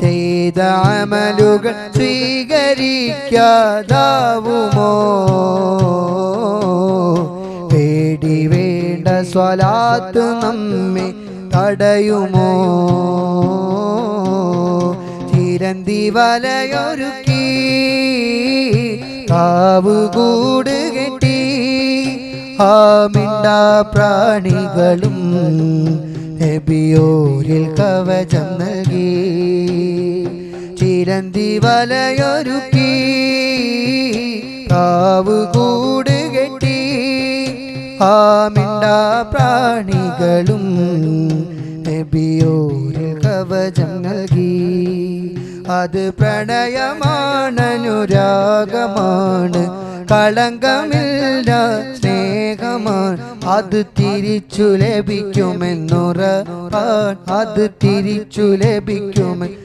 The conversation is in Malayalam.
ചെയ്ത അമലുകൾ സ്വീകരിക്കാതാവുമോ? പേടി വേണ്ട സ്വലാത്ത് നമ്മെ തടയുമോ? ചിരന്തി വലയൊരുക്കി കാവുകൂട് കെട്ടി ആ മിണ്ടാ പ്രാണികളും നബിയോരിൽ കവചം നൽകി. ചിരന്തി വലയൊരുക്കി കാവുകൂട് കെട്ടി ആ മിണ്ടാ പ്രാണികളും നബിയോരിൽ കവചം നൽകി. അത് പ്രണയമാണ്, അനുരാഗമാണ്, കളങ്കമില്ല സ്നേഹമാണ്. അത് തിരിച്ചു ലഭിക്കുമെന്നുറപ്പാൻ, അത് തിരിച്ചു ലഭിക്കുമെന്ന്